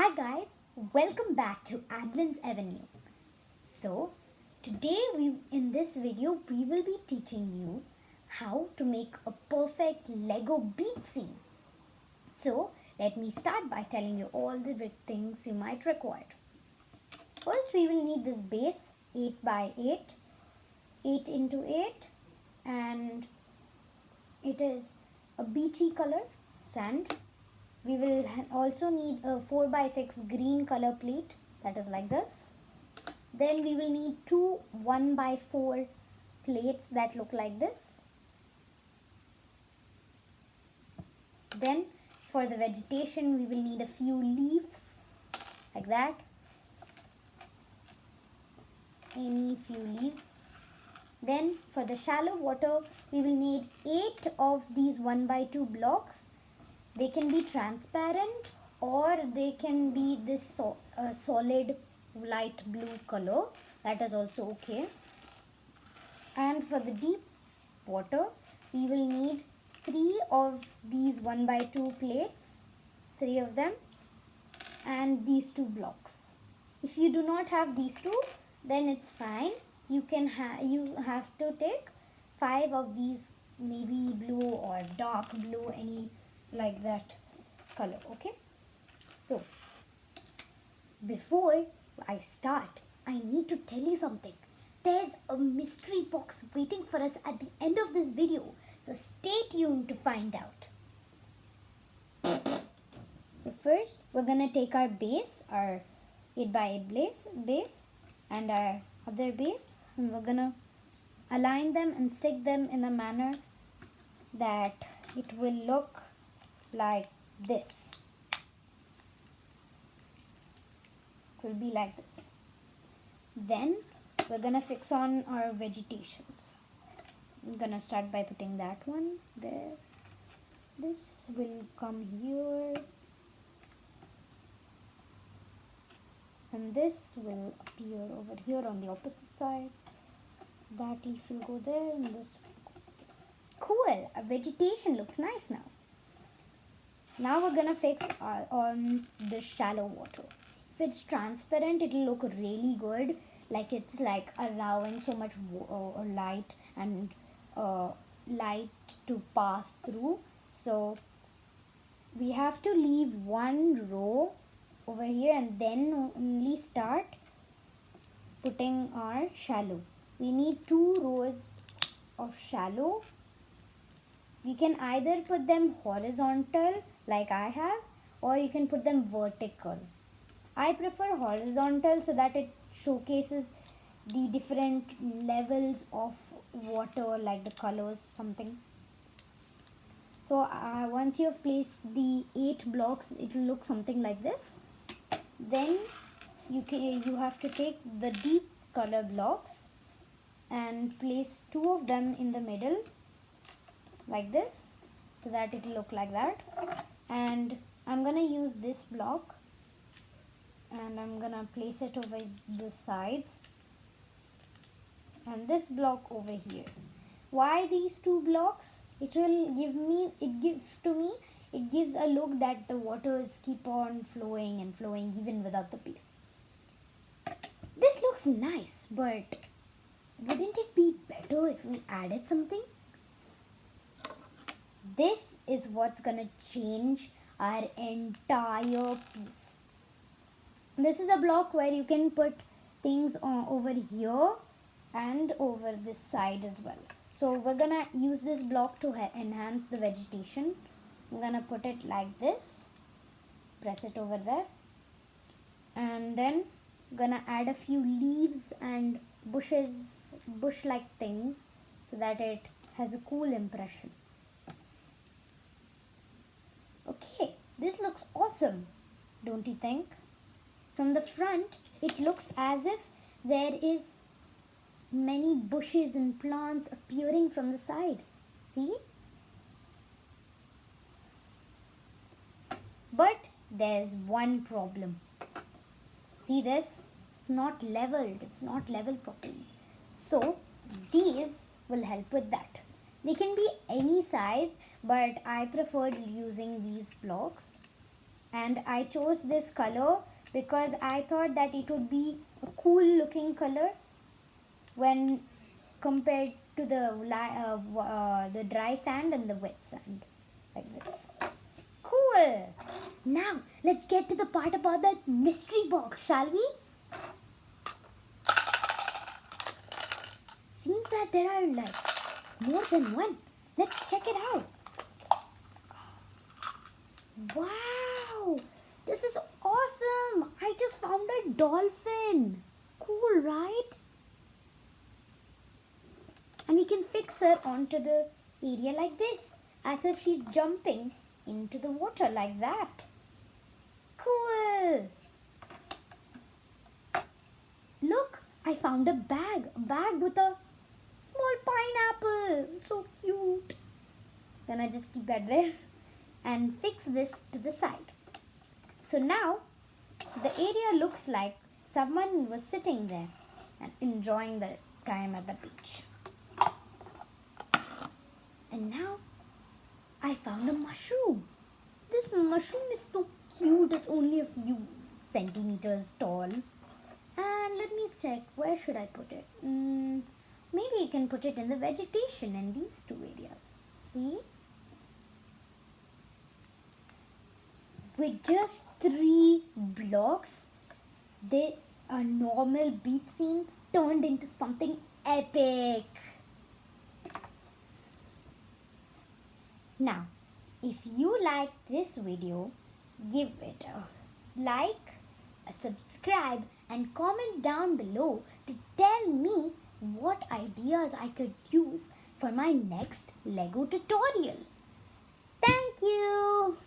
Hi guys, welcome back to Adlin's Avenue. So, today in this video we will be teaching you how to make a perfect Lego beach scene. So, let me start by telling you all the things you might require. First we will need this base 8 by 8, 8 into 8, and it is a beachy color sand. We will also need a 4 by 6 green color plate that is like this. Then we will need two 1 by 4 plates that look like this. Then for the vegetation we will need a few leaves like that. Any few leaves. Then for the shallow water we will need 8 of these 1 by 2 blocks. They can be transparent or they can be this solid light blue color. That is also okay. And for the deep water, we will need 3 of these 1 by 2 plates, 3 of them, and these 2 blocks. If you do not have these 2, then it's fine. You have to take 5 of these navy blue or dark blue, any like that color. Okay, so before I start, I need to tell you something. There's a mystery box waiting for us at the end of this video, so stay tuned to find out. So first we're gonna take our base, our 8 by 8 base and our other base, and we're gonna align them and stick them in a manner that it will look like this. It will be like this. Then we're gonna fix on our vegetations. I'm gonna start by putting that one there. This will come here, and this will appear over here on the opposite side. That leaf will go there, and this will go there. Cool, our vegetation looks nice now. Now we're gonna fix on the shallow water. If it's transparent, it will look really good, like it's like allowing so much light and light to pass through. So we have to leave one row over here and then only start putting our shallow. We need 2 rows of shallow. We can either put them horizontal like I have, or you can put them vertical. I prefer horizontal so that it showcases the different levels of water, like the colors, something. So once you have placed the 8 blocks, it will look something like this. Then you have to take the deep color blocks and place 2 of them in the middle like this, so that it will look like that. And I'm gonna use this block and I'm gonna place it over the sides, and this block over here. Why these 2 blocks? It gives a look that the waters keep on flowing and flowing even without the base. This looks nice, but wouldn't it be better if we added something? This is what's gonna change our entire piece. This is a block where you can put things over here and over this side as well. So we're gonna use this block to enhance the vegetation. I'm gonna put it like this, press it over there, and then I'm gonna add a few leaves and bushes, bush-like things, so that it has a cool impression. Okay, this looks awesome, don't you think? From the front, it looks as if there is many bushes and plants appearing from the side. See? But there's one problem. See this? It's not leveled. It's not leveled properly. So these will help with that. They can be any size, but I preferred using these blocks. And I chose this color because I thought that it would be a cool looking color when compared to the dry sand and the wet sand, like this. Cool. Now let's get to the part about that mystery box, shall we? Seems that there are like more than one. Let's check it out. Wow, this is awesome. I just found a dolphin. Cool, right? And we can fix her onto the area like this, as if she's jumping into the water like that. Cool. Look, I found a bag with a small pineapple. So cute. Then I just keep that there and fix this to the side. So now the area looks like someone was sitting there and enjoying the time at the beach. And now I found a mushroom. This mushroom is so cute. It's only a few centimeters tall. And let me check, where should I put it? Maybe you can put it in the vegetation in these two areas. See? With just 3 blocks, a normal beach scene turned into something epic. Now, if you like this video, give it a like, a subscribe, and comment down below to tell me what ideas I could use for my next Lego tutorial. Thank you.